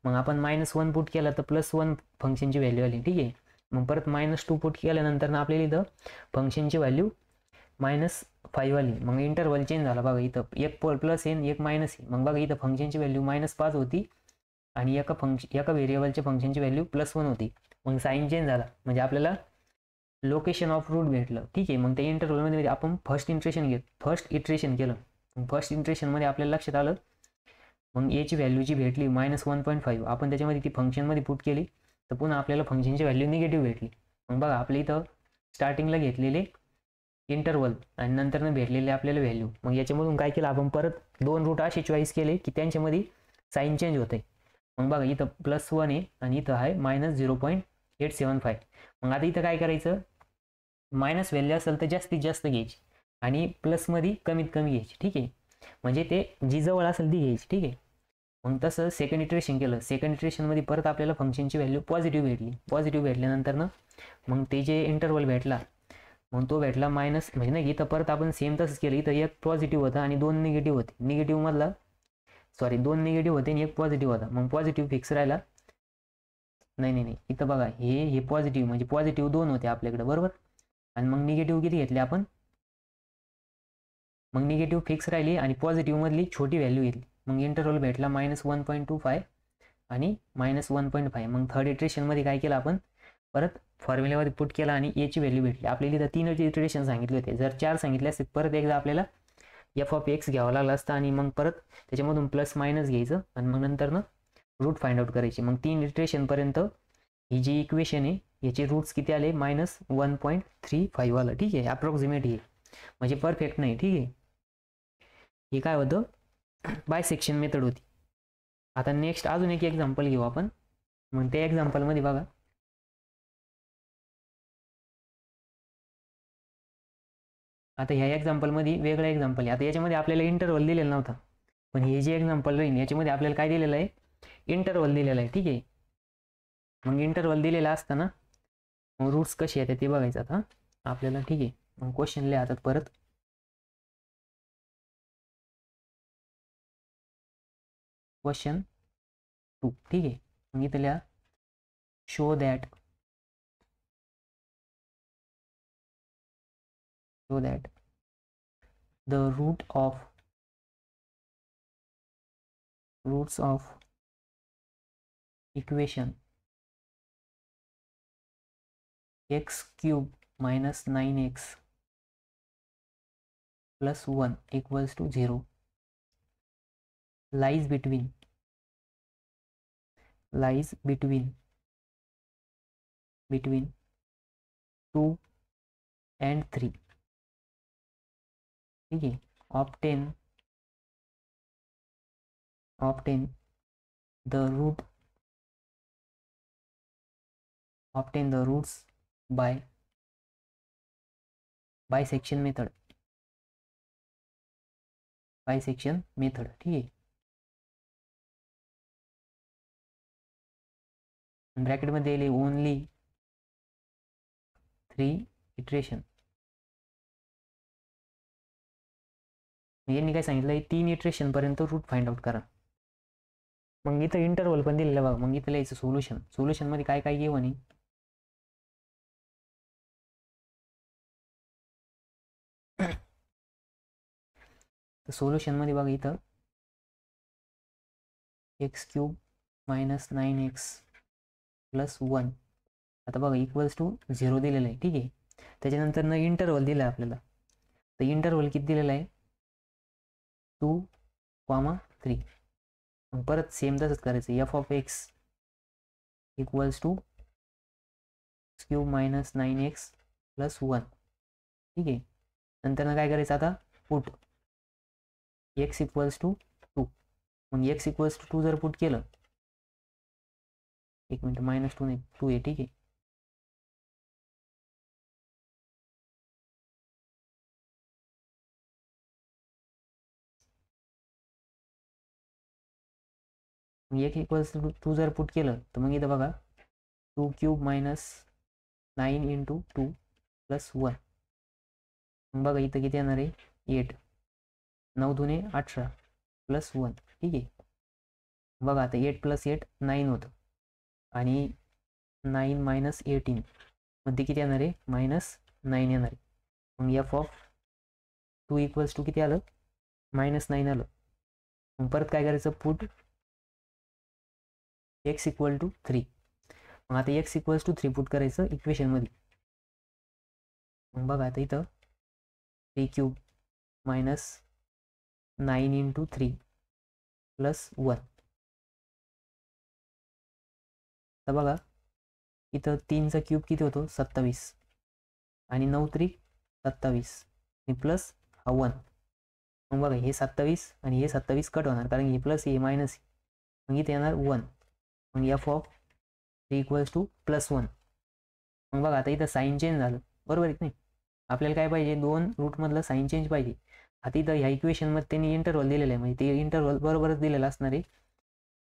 मग आपण -1 पुट केलं तर +1 फंक्शनची व्हॅल्यू आली, ठीक आहे. मग परत -2 पुट केल्यानंतर ना आपल्याला इथं फंक्शनची व्हॅल्यू -5 आली. मग इंटरवल चेंज झाला बघा, इथं एक प्लस आहे एक मायनस आहे. मग बघा इथं फंक्शनची व्हॅल्यू -5 होती आणि एका व्हेरिएबलच्या फंक्शनची व्हॅल्यू +1 होती. मग साईन चेंज झाला, म्हणजे आपल्याला लोकेशन ऑफ रूट भेटलं, ठीक आहे. मग त्या इंटरवलमध्ये आपण फर्स्ट इटरेशन केलं. फर्स्ट इटरेशनमध्ये आपल्याला लक्षात आलं, मग याची व्हॅल्यू जी भेटली -1.5, आपण त्याच्यामध्ये ती फंक्शनमध्ये पुट केली तर पुन्हा आपल्याला फंक्शनची व्हॅल्यू निगेटिव्ह भेटली. मग बघा आपल्या इथं स्टार्टिंगला घेतलेले इंटरवल आणि नंतर भेटलेले आपल्याला व्हॅल्यू. मग याच्यामधून काय केलं, आपण परत 2 रूट असे चॉईस केले की त्यांच्यामध्ये साईन चेंज होते. मग बघा इथं +1 आहे आणि इथं आहे -0.875. मग आता इथं काय करायचं, मायनस व्हॅल्यू असेल तर जास्तीत जास्त घ्यायची आणि प्लसमध्ये कमीत कमी घ्यायची, ठीक आहे. म्हणजे ते जी जवळ असेल ती घ्यायची, ठीक आहे. मग तसं सेकंड इटरेशन केलं. सेकंड इटरेशनमध्ये परत आपल्याला फंक्शनची व्हॅल्यू पॉझिटिव्ह भेटली. पॉझिटिव्ह भेटल्यानंतर ना मग ते जे इंटरवल भेटला, मग तो भेटला मायनस, म्हणजे नाही इथं परत आपण सेम तसंच केलं. इथं एक पॉझिटिव्ह होता आणि 2 निगेटिव्ह होते. 2 निगेटिव्ह होते आणि एक पॉझिटिव्ह होता. मग पॉझिटिव्ह फिक्स राहिला. नाही इथं बघा हे पॉझिटिव्ह, म्हणजे पॉझिटिव्ह 2 होते आपल्याकडे, बरोबर. आणि मग निगेटिव्ह किती घेतले आपण, मग निगेटिव्ह फिक्स राहिली आणि पॉझिटिव्ह मधली छोटी व्हॅल्यू घेतली. मग इंटरवल भेटला -1.25 आणि -1.5. मग थर्ड इटरेशनमध्ये काय केलं, आपण परत फॉर्म्युल्यामध्ये पुट केला आणि याची व्हॅल्यू भेटली. आपल्याला इथं 3 इटरेशन सांगितले होते. जर 4 सांगितले असते परत एकदा आपल्याला f(x) घ्यावा लागला असता आणि मग परत त्याच्यामधून प्लस मायनस घ्यायचं आणि मग नंतर ना रूट फाइंड आउट करायची. मग 3 इटरेशनपर्यंत ही जी इक्वेशन आहे याचे रूट्स किती आले, -1.35 आलं, ठीक आहे. अप्रॉक्सिमेट आहे, म्हणजे परफेक्ट नाही, ठीक आहे. हे काय होतं, बायसेक्शन मेथड होती. आता नेक्स्ट अजून एक एक्झाम्पल घेऊ आपण. मग त्या एक्झाम्पलमध्ये बघा, आता ह्या एक्झाम्पलमध्ये वेगळा एक्झाम्पल आहे. आता याच्यामध्ये आपल्याला इंटरवल दिलेला नव्हता, पण हे जे एक्झाम्पल राहील याच्यामध्ये आपल्याला काय दिलेलं आहे, इंटरवल दिलेला आहे, ठीक आहे. मग इंटरवल दिलेला असताना मग रूट्स कसे आहेत ते बघायचं आता आपल्याला, ठीक आहे. मग क्वेश्चन लिहातात परत, क्वेश्चन 2, ठीक आहे. मग इथं लिहा, show that the roots of equation x³ - 9x + 1 = 0 lies between 2 and 3, ठीक आहे. obtain the roots by bisection method, bisection method, ठीक आहे. ब्रॅकेटमध्ये येईल ओनली 3 इटरेशन. यांनी काय सांगितलं, 3 इटरेशन पर्यंत रूट फाइंड आउट करा. मग इथं इंटरव्हल पण दिलेलं बघा. मग इथं लिहायचं सोल्युशन. सोल्युशन मध्ये काय काय घेऊ आणि तर सोल्युशन मध्ये बघा इथं x³ - 9x + 1 आता बघा इक्वल्स टू 0 दिलेलं आहे, ठीक आहे. त्याच्यानंतर न इंटरव्हल दिलं आहे आपल्याला. तर इंटरव्हल किती दिलेलं आहे, 2,3. मग परत सेम तसंच करायचं. f(x) equals to x³ - 9x + 1, ठीक आहे. नंतर काय करायचं आता, पुट x इक्वल्स टू 2. मग x इक्वल्स टू 2 जर पुट केलं, एक मिनिट, -2 नाही 2 आहे, ठीक आहे. x इक्वल्स टू 2 जर पुट केलं तर मग इथं बघा 2³ - 9 × 2 + 1. मग बघा इथं किती येणार आहे, 8. 9 दुने 18 + 1, ठीक आहे. बघा आता 8 + 8 9 होतं आणि 9 - 18 मध्ये किती येणार आहे, -9 येणार आहे. मग f(2) इक्वल्स टू किती आलं, -9 आलं. मग परत काय करायचं, पुट x इक्वल टू 3. मग आता x इक्वल्स टू 3 पुट करायचं इक्वेशन मध्ये. मग बघा आता इथं 3³ - 9 × 3 + 1. तर बघा इथं 3चा क्यूब किती होतो, 27 आणि 9 × 3 = 27 आणि प्लस हा 1. मग बघा हे 27 आणि हे 27 कट होणार, कारण हे प्लस हे मायनस. मग इथे येणार 1. मग f(3) इक्वल्स टू +1. मग बघा आता इथं साईन चेंज झालं, बरोबर आहे नाही. आपल्याला काय पाहिजे, 2 रूटमधलं साईन चेंज पाहिजे. आता इथं ह्या इक्वेशनमध्ये त्यांनी इंटरव्हल दिलेलं आहे, म्हणजे ते इंटरव्हल बरोबरच दिलेलं असणार आहे.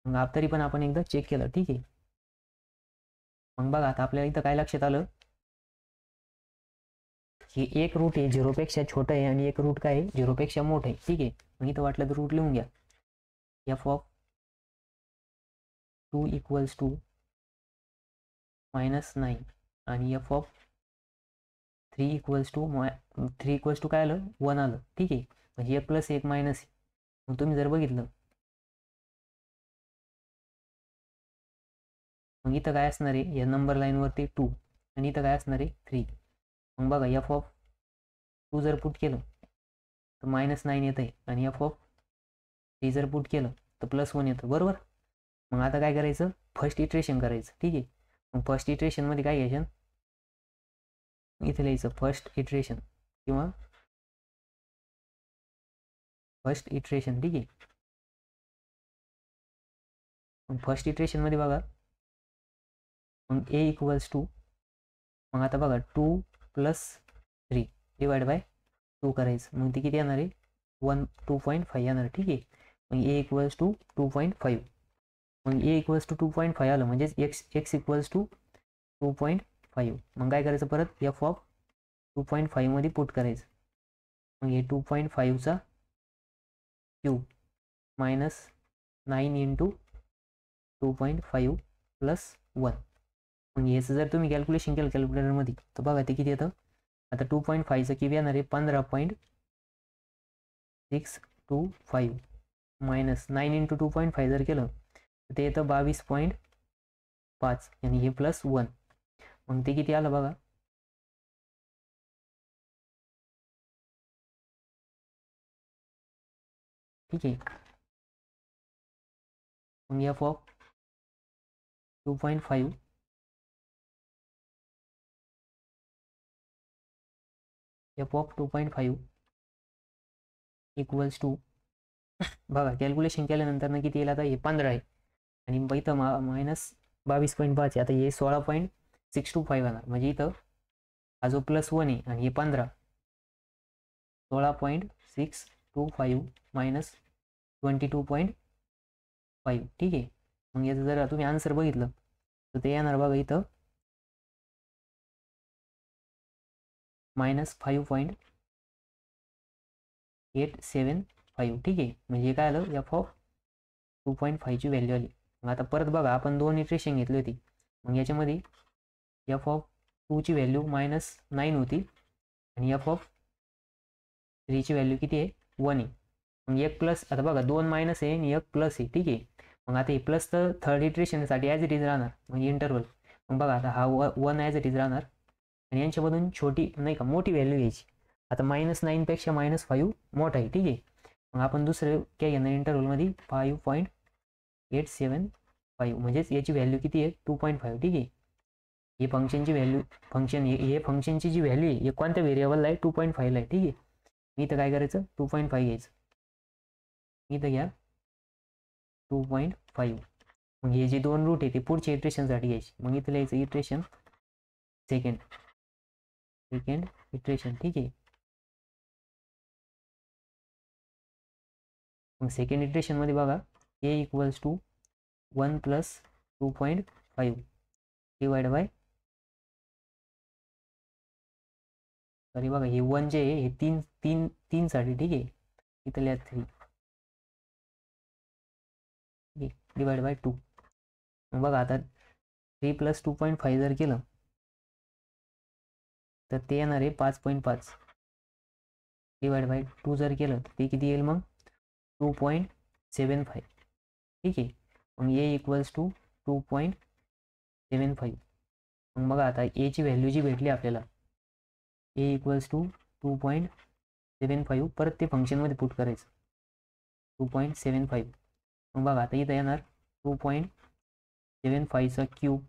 मग तरी पण आपण एकदा चेक केलं, ठीक आहे. मग बघा आता आपल्याला इथं काय लक्षात आलं, की एक रूट आहे 0 पेक्षा छोटं आहे आणि एक रूट काय आहे 0 पेक्षा मोठं आहे, ठीक आहे. मग इथं वाटलं तर रूट लिहून घ्या. f(2) इक्वल्स टू -9 आणि f(3) equals to 3 equals to काय आलं, 1 आलं, ठीक आहे. म्हणजे 1 + 1 - 1. मग तुम्ही जर बघितलं, मग इथं काय असणार आहे, या नंबर लाईनवरती 2 आणि इथं काय असणार आहे, 3. मग बघा f(2) जर पुट केलं तर -9 येत आहे आणि f(3) जर पुट केलं तर +1 येतं, बरोबर. मग आता काय करायचं, फर्स्ट इटरेशन करायचं, ठीक आहे. मग फर्स्ट इटरेशन मध्ये काय घ्यायचं, इथे लिहायचं फर्स्ट इटरेशन किंवा फर्स्ट इटरेशन, ठीक आहे. मग फर्स्ट इटरेशन मध्ये बघा, मग a इक्वल्स टू, मग आता बघा 2 + 3 / 2 करायचं. मग ते किती येणार आहे, 2.5 येणार, ठीक आहे. मग a इक्वल्स टू 2.5. मग a इक्वल्स टू 2.5 आलं म्हणजेच x इक्वल्स टू 2.5. मग काय करायचं, परत f(2.5) मध्ये पुट करायचं. मग हे 2.5चा क्यूब -9 × 2.5 + 1. मग याचं जर तुम्ही कॅल्क्युलेशन केलं कॅल्क्युलेटरमध्ये तर बघा ते किती येतं. आता 2.5चा क्यूब येणार आहे 15.625 -9 × 2.5 जर केलं तर ते येतं 22.5 आणि हे +1. मग ते किती आलं बघा, ठीक आहे. मग f(2.5) इक्वल्स टू, बघा कॅल्क्युलेशन केल्यानंतर किती येईल, आता हे 15 आहे आणि इथं -22.5 आहे. आता हे 16.625 येणार, म्हणजे इथं हा जो +1 आहे आणि हे 15 16.625 मायनस 22.5. ठीक आहे. मग याचं जर तुम्ही आन्सर बघितलं तर ते येणार बघा इथं -5.875. ठीक आहे. म्हणजे काय आलं f(2.5) ची व्हॅल्यू आली. मग आता परत बघा आपण दोन इटरेशन घेतली होती. मग याच्यामध्ये f(2) ची व्हॅल्यू -9 होती आणि f(3) ची व्हॅल्यू किती आहे 1 आहे. मग एक प्लस, आता बघा 2 मायनस आहे आणि एक प्लस आहे. ठीक आहे. मग आता हे प्लस तर थर्ड इटरेशनसाठी ॲज इट इज राहणार म्हणजे इंटरवल. मग बघा आता हा 1 ॲज इट इज राहणार आणि यांच्यामधून छोटी नाही का मोठी व्हॅल्यू घ्यायची. आता -9 पेक्षा -5 मोठा आहे. ठीक आहे. मग आपण दुसरं काय घेणार इंटरवलमध्ये 5.875 म्हणजेच याची व्हॅल्यू किती आहे 2.5. ठीक आहे. ही फंक्शनची व्हॅल्यू हे फंक्शनची जी व्हॅल्यू आहे हे कोणत्या व्हेरिएबलला आहे 2.5 आहे. ठीक आहे. मी इथं काय करायचं 2.5 घ्यायचं. इथं घ्या 2.5. मग हे जे दोन रूट आहे ते पुढच्या इटरेशनसाठी घ्यायचे. मग इथं लिहायचं इटरेशन सेकंड इटरेशन. ठीक आहे. मग सेकंड इटरेशनमध्ये बघा a = 1 + 2.5 डिवाइड बाय, सॉरी बघा हे 1 जे आहे हे 3 साठी. ठीक आहे. इथं लिहा 3 डिवाइड बाय 2. मग बघा आता 3 + 2.5 जर केलं तर ते येणार आहे 5.5 डिवाइड बाय 2 जर केलं तर ते किती येईल मग 2.75. ठीक आहे. मग a = 2.75. मग बघा आता a ची व्हॅल्यू जी भेटली आपल्याला a = 2.75 परत ते फंक्शनमध्ये पुट करायचं 2.75. मग बघा आता इथं येणार 2.75चा क्यूब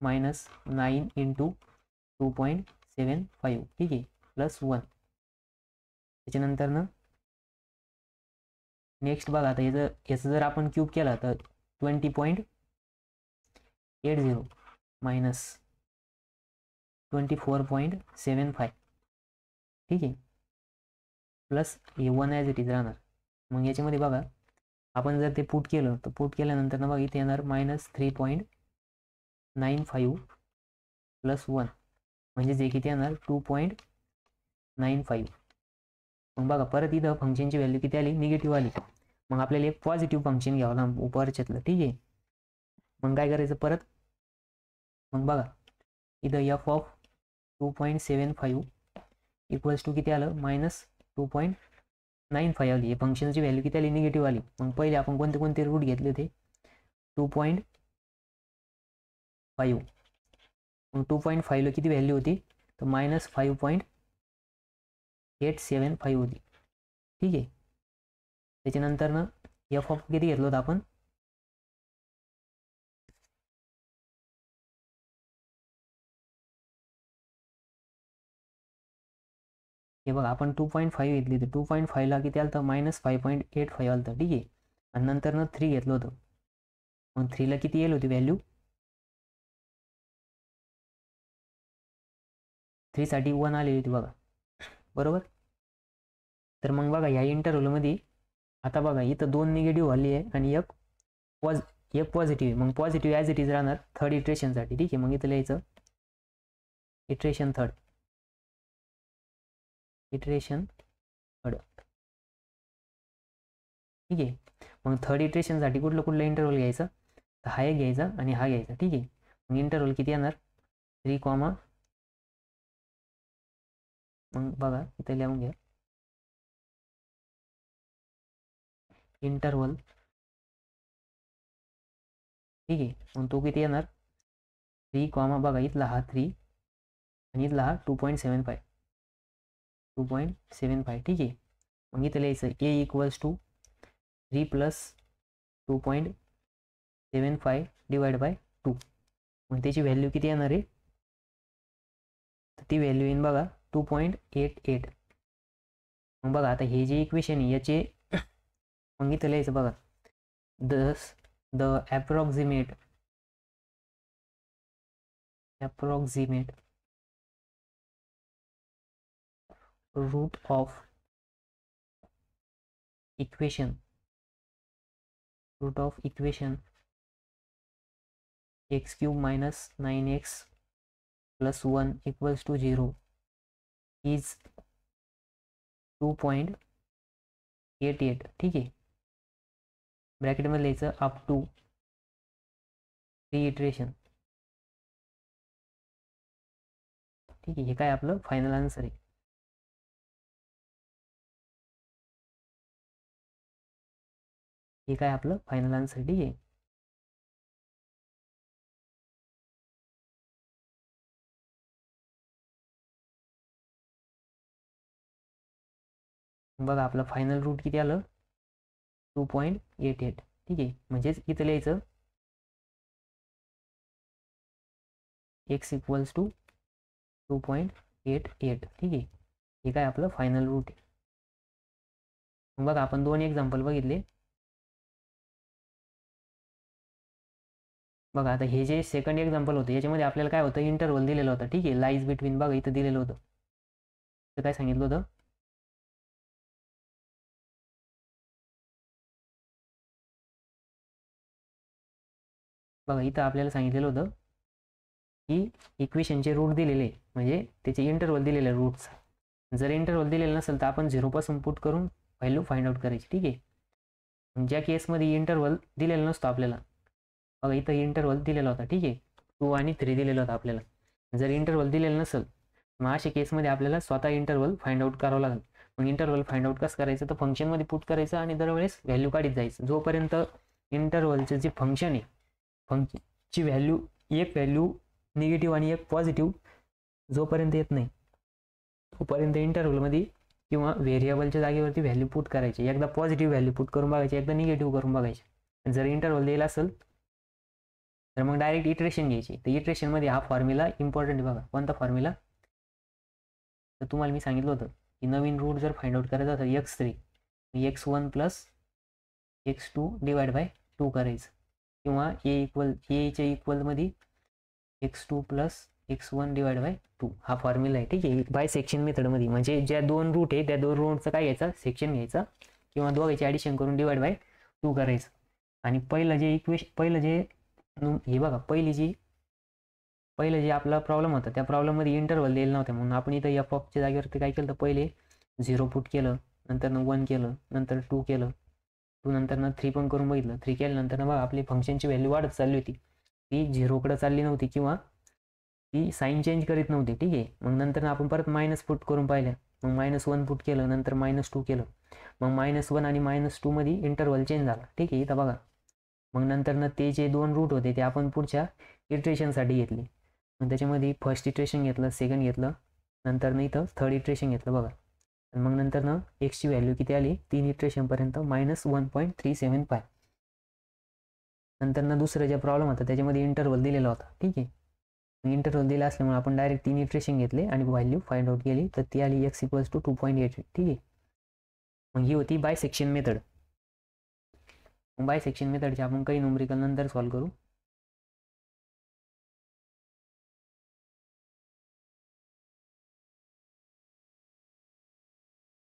मायनस 9 × 2.75. ठीक आहे. +1. त्याच्यानंतर ना नेक्स्ट बघा आता याचं जर आपण क्यूब केला तर 20.80 मायनस 24.75. ठीक आहे. प्लस हे 1 ॲज इट इज राहणार. मग याच्यामध्ये बघा आपण जर ते पुट केलं तर पुट केल्यानंतर ना बघा इथे येणार -3.95 + 1 म्हणजे जे किती येणार 2.95. मग बघा परत इथं फंक्शनची व्हॅल्यू किती आली निगेटिव्ह आली. मग आपल्याला एक पॉझिटिव्ह फंक्शन घ्यावं लागतं उपरच्यातलं. ठीक आहे. मग काय करायचं परत, मग बघा इथं f(2.75) = किती आलं -2.95 आली. हे फंक्शनची व्हॅल्यू किती आली निगेटिव्ह आली. मग पहिले आपण कोणते रूट घेतले होते 2.5. मग 2.5 ला किती व्हॅल्यू होती तर -5.875 होती. ठीक आहे. त्याच्यानंतर ना f किती घेतलं होतं आपण हे बघा आपण 2.5 घेतली तर 2.5 ला किती आलं तर -5.85 आलं तर. ठीक आहे. आणि नंतर ना 3 घेतलं होतं. मग 3 ला किती येईल होती व्हॅल्यू 3 साठी 1 आली होती बघा. बरोबर. तर मग बघा या इंटरव्हलमध्ये आता बघा इथं 2 निगेटिव्ह आली आहे आणि एक पॉझिटिव्ह आहे. मग पॉझिटिव्ह ॲज इट इज राहणार थर्ड इटरेशनसाठी. ठीक आहे. मग इथं लिहायचं इटरेशन थर्ड. ठीक आहे. मग थर्ड इटरेशनसाठी कुठलं इंटरव्हल घ्यायचं तर हा एक घ्यायचा आणि हा घ्यायचा. ठीक आहे. मग इंटरव्हल किती येणार 3, मग बघा इथे लिहून घ्या इंटरव्हल. ठीक आहे. मग तो किती येणार 3, बघा इथला हा 3 आणि इथला हा 2.75. ठीक आहे. मग इथं लिहायचं a = 3 + 2.75 डिवाइड बाय 2. मग त्याची व्हॅल्यू किती येणार आहे तर ती व्हॅल्यू येईन बघा 2.88. मग बघा आता हे जे इक्वेशन आहे याचे मग इथं लिहायचं बघा the approximate root of equation x cube minus 9x plus 1 equals to 0 is 2.88. ठीक आहे, ब्रॅकेटमध्ये लिहायचं अप टू 3 इटरेशन. ठीक आहे, हे काय आपलं फायनल आन्सर आहे. हे काय आपलं फायनल आन्सर. ठीक आहे, बघा आपलं फायनल रूट किती आलं, 2.88. ठीक आहे, म्हणजेच इथं लिहायचं x इक्वल्स टू 2.88. ठीक आहे, हे काय आपलं फायनल रूट आहे. बघा आपण 2 एक्झाम्पल बघितले. बघा आता हे जे सेकंड एक्झाम्पल होतं याच्यामध्ये आपल्याला काय होतं, इंटरव्हल दिलेलं होतं. ठीक आहे, लाईज बिटवीन बघा इथं दिलेलं होतं. तर काय सांगितलं होतं, बघा इथं आपल्याला सांगितलेलं होतं की इक्वेशनचे रूट दिलेले, म्हणजे त्याचे इंटरव्हल दिलेले रूटचा. जर इंटरव्हल दिलेलं नसेल तर आपण 0 पासून पुट करून व्हॅल्यू फाइंड आउट करायची. ठीक आहे, ज्या केसमध्ये इंटरव्हल दिलेला नसतो आपल्याला, बघा इथं इंटरव्हल दिलेला होता. ठीक आहे, 2 आणि 3 दिलेलं होतं आपल्याला. जर इंटरव्हल दिलेलं नसेल मग अशा केसमध्ये आपल्याला स्वतः इंटरव्हल फाइंड आउट करावं लागेल. मग इंटरव्हल फाइंड आउट कसं करायचं, तर फंक्शनमध्ये पुट करायचं आणि दरवेळेस व्हॅल्यू काढत जायचं. जोपर्यंत इंटरव्हलचे जे फंक्शन आहे, फंक्शनची व्हॅल्यू, एक व्हॅल्यू निगेटिव्ह आणि एक पॉझिटिव्ह जोपर्यंत येत नाही तोपर्यंत इंटरव्हलमध्ये किंवा व्हेरिएबलच्या जागेवरती व्हॅल्यू पुट करायची. एकदा पॉझिटिव्ह व्हॅल्यू पुट करून बघायची, एकदा निगेटिव्ह करून बघायची. जर इंटरव्हल दिला असेल तर मग डायरेक्ट इटरेशन घ्यायची. तर इटरेशनमध्ये हा फॉर्म्युला इम्पॉर्टंट आहे. बघा कोणता फॉर्म्युला, तर तुम्हाला मी सांगितलं होतं की नवीन रूट जर फाइंड आउट करायचा असेल x3, x1 plus x2 divide by 2 करायचं, किंवा च्या इक्वलमध्ये x2 plus x1 divide by 2 हा फॉर्म्युला आहे. ठीक आहे, बाय सेक्शन मेथडमध्ये, म्हणजे ज्या 2 रूट आहे त्या 2 रूटचा काय घ्यायचा, सेक्शन घ्यायचा, किंवा दोघांचे ॲडिशन करून डिवाइड बाय 2 करायचं. आणि पहिलं जे हे बघा पहिलं जे आपला प्रॉब्लेम होता त्या प्रॉब्लेममध्ये इंटरव्हल दिलेला नव्हता, म्हणून आपण इथं एफ ऑफच्या जागेवरती काय केलं, तर पहिले 0 पुट केलं, नंतर 1 केलं, नंतर 2 केलं, 2 नंतर 3 पण करून बघितलं. 3 केल्यानंतर बघा आपली फंक्शनची व्हॅल्यू वाढत चालली होती, ती 0कडे चालली नव्हती किंवा ती साईन चेंज करीत नव्हती. ठीक आहे, मग नंतर आपण परत मायनस पुट करून पाहिलं, मग -1 पुट केलं, नंतर -2 केलं, मग -1 आणि -2 मध्ये इंटरव्हल चेंज झाला. ठीक आहे, इथं बघा मग नंतर ते जे 2 रूट होते ते आपण पुढच्या इटरेशनसाठी घेतले. मग त्याच्यामध्ये फर्स्ट इटरेशन घेतलं, सेकंड घेतलं, नंतर इथं थर्ड इटरेशन घेतलं. बघा मग नंतर एक्सची व्हॅल्यू किती आली, 3 इटरेशनपर्यंत -1.375. नंतर दुसरं जे प्रॉब्लेम होता त्याच्यामध्ये इंटरव्हल दिलेला होता. ठीक आहे, इंटरव्हल दिला असल्यामुळे आपण डायरेक्ट 3 इटरेशन घेतले आणि व्हॅल्यू फाइंड आउट केली, तर ती आली x इक्वल्स टू 2.88. ठीक आहे, मग ही होती by section method. By section मेथडचे आपण काही न्यूमेरिकल नंतर सॉल्व्ह करू.